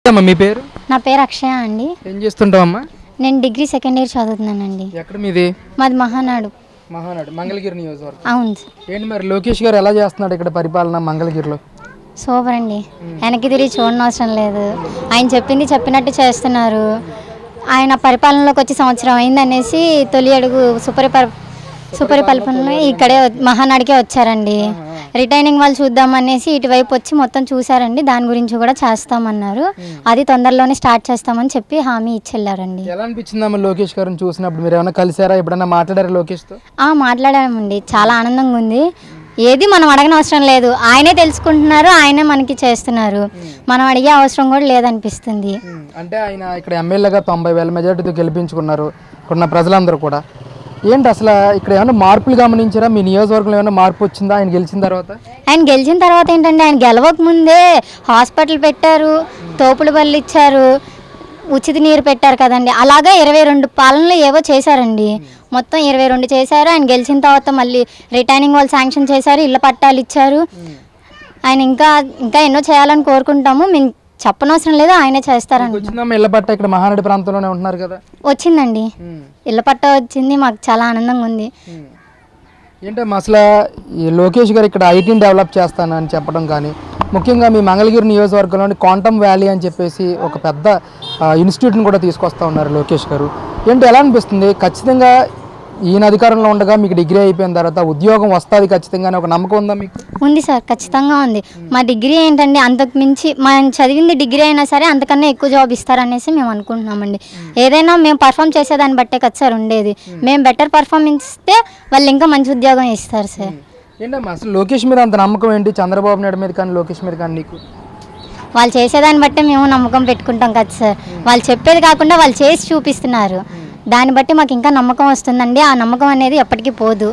అమ్మా మీ పేరు? నా పేరు అక్షయ అండి. ఏం చేస్తుంటావమ్మా? నేను డిగ్రీ సెకండ్ ఇయర్ చదువుతున్నానండి. ఎక్కడ మీది? మాది మహానాడు. మహానాడు మంగళగిరి నియోజకవర్గం. అవును. ఏంటి మరి లోకేష్ గారు ఎలా చేస్తున్నాడు ఇక్కడ పరిపాలన మంగళగిరిలో? సూపర్ అండి. వెనక్కి తిరిగి చూడనవసరం లేదు. ఆయన చెప్పింది చెప్పినట్టు చేస్తున్నారు. ఆయన పరిపాలనలోకి వచ్చి సంవత్సరం అయిందనేసి తొలి అడుగు సుపరిపాలనలో ఇక్కడే మహానాడుకే వచ్చారండి. రిటైనింగ్ వాళ్ళు చూద్దామనేసి ఇటువైపు వచ్చి మొత్తం చూసారండి. దాని గురించి కూడా చేస్తామన్నారు. అది తొందరలోనే స్టార్ట్ చేస్తామని చెప్పి హామీ ఇచ్చెళ్ళారండి. ఎలా అనిపించిందమ్మా లోకేష్ గారిని చూసినప్పుడు? మీరు ఏమైనా కలిసారా, ఎప్పుడైనా మాట్లాడారా లోకేష్తో? మాట్లాడామండి. చాలా ఆనందంగా ఉంది. ఏది మనం అడగనవసరం లేదు, ఆయనే తెలుసుకుంటున్నారు, ఆయనే మనకి చేస్తున్నారు. మనం అడిగే అవసరం కూడా లేదనిపిస్తుంది. అంటే ఆయన ఇక్కడ ఎమ్మెల్యేగా 90,000 మెజార్టీతో గెలిపించుకున్నారు ఇక్కడున్న ప్రజలందరూ కూడా. ఏంటి అసలు ఇక్కడ ఏమైనా మార్పులు గమనించారా? మీ నియోజకవర్గంలో ఏమైనా మార్పు వచ్చిందా ఆయన గెలిచిన తర్వాత? ఆయన గెలిచిన తర్వాత ఏంటంటే ఆయన గెలవక ముందే హాస్పిటల్ పెట్టారు, తోపుడు బళ్ళు ఇచ్చారు, ఉచిత నీరు పెట్టారు కదండి. అలాగా 22 పాలనలు ఏవో చేశారండి. మొత్తం 22 చేశారు. ఆయన గెలిచిన తర్వాత మళ్ళీ రిటైనింగ్ వాళ్ళు శాంక్షన్ చేశారు, ఇళ్ళ పట్టాలు ఇచ్చారు. ఆయన ఇంకా ఇంకా ఎన్నో చేయాలని కోరుకుంటాము. మేము చెప్పనవసరం లేదు, ఆయనే చేస్తారండి. వచ్చిందమ్మా ఇళ్ళ పట్ట? ఇక్కడ మహానాడు ప్రాంతంలోనే ఉంటున్నారు కదా. వచ్చిందండి, ఇళ్ళ పట్ట వచ్చింది. మాకు చాలా ఆనందంగా ఉంది. ఏంటమ్మా అసలు ఈ లోకేష్ గారు ఇక్కడ ఐటీని డెవలప్ చేస్తానని చెప్పడం కానీ, ముఖ్యంగా మీ మంగళగిరి నియోజకవర్గంలోని క్వాంటమ్ వ్యాలీ అని చెప్పేసి ఒక పెద్ద ఇన్స్టిట్యూట్ని కూడా తీసుకొస్తా ఉన్నారు లోకేష్ గారు. ఏంటి ఎలా అనిపిస్తుంది? ఖచ్చితంగా ఈయన అధికారంలో ఉండగా మీకు డిగ్రీ అయిపోయిన తర్వాత ఉద్యోగం వస్తుంది ఖచ్చితంగా ఒక నమ్మకం ఉందా మీకు? ఉంది సార్, ఖచ్చితంగా ఉంది. మా డిగ్రీ ఏంటండి, అంతకు మించి మనం చదివింది డిగ్రీ అయినా సరే అంతకన్నా ఎక్కువ జాబ్ ఇస్తారనేసి మేము అనుకుంటున్నామండి. ఏదైనా మేము పర్ఫామ్ చేసేదాన్ని బట్టే కదా సార్ ఉండేది. మేము బెటర్ పర్ఫార్మెన్స్ ఇస్తే వాళ్ళు ఇంకా మంచి ఉద్యోగం ఇస్తారు సార్. ఏంటమ్మా అసలు లోకేష్ మీద అంత నమ్మకం ఏంటి? చంద్రబాబు నాయుడు మీద కానీ లోకేష్ మీద కానీ నీకు? వాళ్ళు చేసేదాన్ని బట్టే మేము నమ్మకం పెట్టుకుంటాం కదా సార్. వాళ్ళు చెప్పేది కాకుండా వాళ్ళు చేసి చూపిస్తున్నారు. దాన్ని బట్టి మాకు ఇంకా నమ్మకం వస్తుందండి. ఆ నమ్మకం అనేది ఎప్పటికీ పోదు.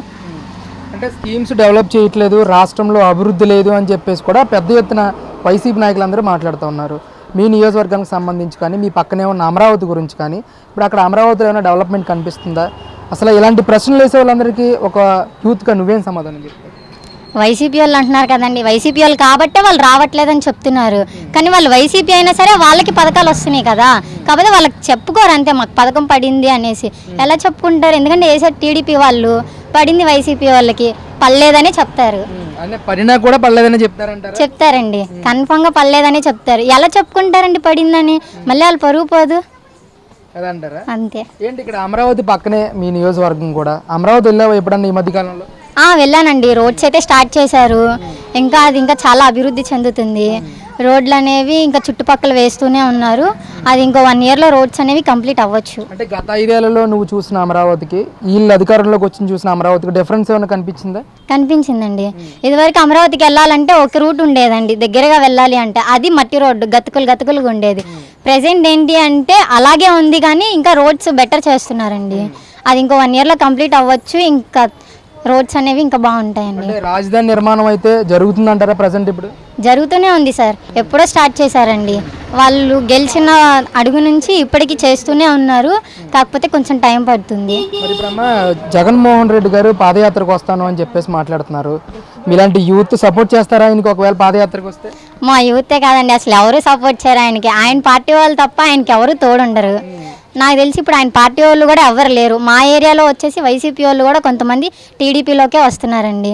అంటే స్కీమ్స్ డెవలప్ చేయట్లేదు, రాష్ట్రంలో అభివృద్ధి లేదు అని చెప్పేసి కూడా పెద్ద ఎత్తున వైసీపీ నాయకులందరూ మాట్లాడుతూ ఉన్నారు. మీ నియోజకవర్గానికి సంబంధించి కానీ, మీ పక్కనే ఉన్న అమరావతి గురించి కానీ, ఇప్పుడు అక్కడ అమరావతిలో ఏమైనా డెవలప్మెంట్ కనిపిస్తుందా? అసలు ఇలాంటి ప్రశ్నలు వేసే వాళ్ళందరికీ ఒక యూత్గా నువ్వేం సమాధానం చెప్తావు? వైసీపీ వాళ్ళు అంటున్నారు కదండి, వైసీపీ వాళ్ళు కాబట్టే వాళ్ళు రావట్లేదని చెప్తున్నారు. కానీ వాళ్ళు వైసీపీ అయినా సరే వాళ్ళకి పథకాలు వస్తున్నాయి కదా, కాకపోతే వాళ్ళకి చెప్పుకోరు అంతే మాకు పథకం పడింది అనేసి. ఎలా చెప్పుకుంటారు? ఎందుకంటే వేసే టీడీపీ వాళ్ళు పడింది, వైసీపీ వాళ్ళకి పడలేదని చెప్తారు. పడినా కూడా పడలేదని చెప్తారండి. కన్ఫామ్గా పడలేదని చెప్తారు. ఎలా చెప్పుకుంటారండి పడిందని? మళ్ళీ వాళ్ళు పరుగు పోదు అంతే. ఏంటి ఇక్కడ అమరావతి పక్కనే మీ నియోజకవర్గం కూడా. అమరావతి వెళ్ళావా ఎప్పుడన్నా ఈ మధ్యకాలంలో? వెళ్ళానండి. రోడ్స్ అయితే స్టార్ట్ చేశారు. ఇంకా అది ఇంకా చాలా అభివృద్ధి చెందుతుంది. రోడ్లు అనేవి ఇంకా చుట్టుపక్కల వేస్తూనే ఉన్నారు. అది ఇంకో 1 yearలో రోడ్స్ అనేవి కంప్లీట్ అవ్వచ్చు. అంటే గత 5 ఏళ్లలో నువ్వు చూసిన అమరావతికి వీళ్ళు అధికారంలోకి వచ్చి చూసిన అమరావతికి డిఫరెన్స్ ఏమైనా కనిపించిందా? కనిపించిందండి. ఇదివరకు అమరావతికి వెళ్ళాలంటే ఒక రూట్ ఉండేదండి, దగ్గరగా వెళ్ళాలి అంటే. అది మట్టి రోడ్డు గతుకులుగా ఉండేది. ప్రెసెంట్ ఏంటి అంటే అలాగే ఉంది, కానీ ఇంకా రోడ్స్ బెటర్ చేస్తున్నారండి. అది ఇంకో 1 yearలో కంప్లీట్ అవ్వచ్చు. ఇంకా రోడ్స్ అనేవి ఇంకా బాగుంటాయండి. రాజధాని నిర్మాణం అయితే జరుగుతుందంటారా? ప్రజెంట్ ఇప్పుడు జరుగుతూనే ఉంది సార్. ఎప్పుడో స్టార్ట్ చేశారండి. వాళ్ళు గెలిచిన అడుగు నుంచి ఇప్పటికీ చేస్తూనే ఉన్నారు. కాకపోతే కొంచెం టైం పడుతుంది. మరి ఇప్పుడు జగన్మోహన్ రెడ్డి గారు పాదయాత్రకు వస్తాను అని చెప్పేసి మాట్లాడుతున్నారు. మీలాంటి యూత్ సపోర్ట్ చేస్తారా ఆయనకి ఒకవేళ పాదయాత్రకు వస్తే? మా యూతే కాదండి, అసలు ఎవరు సపోర్ట్ చేయరు ఆయనకి. ఆయన పార్టీ వాళ్ళు తప్ప ఆయనకి ఎవరు తోడుండరు. నాకు తెలిసి ఇప్పుడు ఆయన పార్టీ వాళ్ళు కూడా ఎవరు లేరు. మా ఏరియాలో వచ్చేసి వైసీపీ వాళ్ళు కూడా కొంతమంది టీడీపీలోకే వస్తున్నారండి.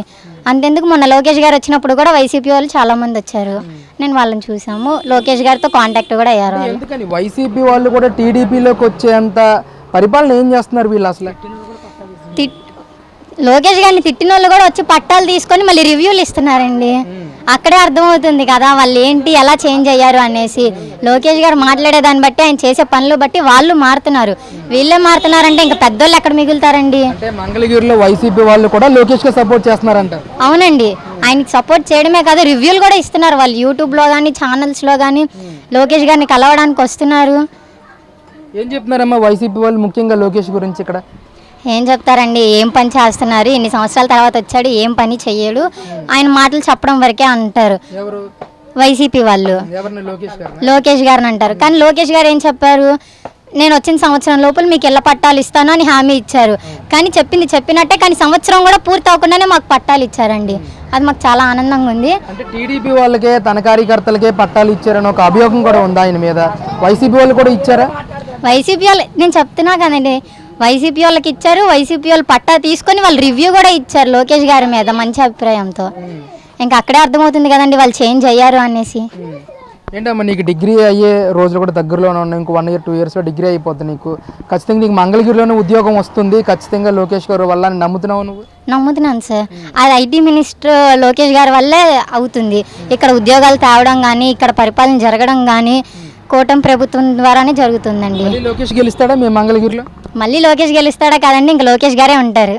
అంతెందుకు మొన్న లోకేష్ గారు వచ్చినప్పుడు కూడా వైసీపీ వాళ్ళు చాలా మంది వచ్చారు. నేను వాళ్ళని చూసాము. లోకేష్ గారితో కాంటాక్ట్ కూడా అయ్యారు. ఎందుకని వైసీపీ వాళ్ళు కూడా టీడీపీలోకి వచ్చేంత పరిపాలన ఏం చేస్తున్నారు వీళ్ళు? అసలు లోకేష్ గారిని తిట్టిన వాళ్ళు కూడా వచ్చి పట్టాలు తీసుకొని మళ్ళీ రివ్యూలు ఇస్తున్నారండి. అక్కడే అర్థమవుతుంది కదా వాళ్ళు ఏంటి ఎలా చేంజ్ అయ్యారు అనేసి. లోకేష్ గారు మాట్లాడేదాన్ని బట్టి, ఆయన చేసే పనులు బట్టి వాళ్ళు మారుతున్నారు. వీళ్ళే మారుతున్నారంటే ఇంకా పెద్దోళ్ళు ఎక్కడ మిగులుతారండి? అంటే మంగళగిరిలో వైసీపీ వాళ్ళు కూడా లోకేష్ కి సపోర్ట్ చేస్తున్నారంట. అవునండి, ఆయనకి సపోర్ట్ చేయడమే కాదు, రివ్యూలు కూడా ఇస్తున్నారు. వాళ్ళు యూట్యూబ్లో కానీ ఛానల్స్లో కానీ లోకేష్ గారిని కలవడానికి వస్తున్నారు. ఏం చెప్తున్నారమ్మా వైసీపీ వాళ్ళు ముఖ్యంగా లోకేష్ గురించి? ఇక్కడ ఏం చెప్తారండి, ఏం పని చేస్తున్నారు, ఇన్ని సంవత్సరాల తర్వాత వచ్చాడు, ఏం పని చెయ్యడు, ఆయన మాటలు చెప్పడం వరకే అంటారు వైసీపీ వాళ్ళు. లోకేష్ గారిని అంటారు. కానీ లోకేష్ గారు ఏం చెప్పారు? నేను వచ్చిన సంవత్సరం లోపల మీకు ఇళ్ళ పట్టాలు ఇస్తాను అని హామీ ఇచ్చారు. కానీ చెప్పింది చెప్పినట్టే, కానీ సంవత్సరం కూడా పూర్తి అవ్వకుండానే మాకు పట్టాలు ఇచ్చారండి. అది మాకు చాలా ఆనందంగా ఉంది. అంటే టీడీపీ వాళ్ళకే తన కార్యకర్తలకే పట్టాలు ఇచ్చారని ఒక అభియోగం కూడా ఉంది ఆయన మీద. వైసీపీ వాళ్ళు కూడా ఇచ్చారా? వైసీపీ వాళ్ళు నేను చెప్తున్నా కదండి, వైసీపీ వాళ్ళకి ఇచ్చారు. వైసీపీ వాళ్ళు పట్టా తీసుకొని వాళ్ళు రివ్యూ కూడా ఇచ్చారు లోకేష్ గారి మీద మంచి అభిప్రాయంతో. ఇంకా అక్కడే అర్థమవుతుంది కదండి వాళ్ళు చేంజ్ అయ్యారు అనేసి. ఏంటమ్మా నీకు డిగ్రీ అయ్యే రోజులు కూడా దగ్గరలోనే ఉన్నాయి. ఇంకో 1 year 2 yearsలో డిగ్రీ అయిపోతుంది. నీకు ఖచ్చితంగా నీకు మంగళగిరిలోనే ఉద్యోగం వస్తుంది ఖచ్చితంగా లోకేష్ గారు వల్ల అని నమ్ముతున్నావు నువ్వు? నమ్ముతున్నాను సార్. అది ఐటీ మినిస్టర్ లోకేష్ గారి వల్లే అవుతుంది. ఇక్కడ ఉద్యోగాలు తేవడం కానీ ఇక్కడ పరిపాలన జరగడం కానీ కూటమి ప్రభుత్వం ద్వారానే జరుగుతుందండి. లోకేష్ గెలుస్తాడా మీ మంగళగిరిలో? మళ్ళీ లోకేష్ గెలుస్తాడా కాదండి, ఇంకా లోకేష్ గారే ఉంటారు.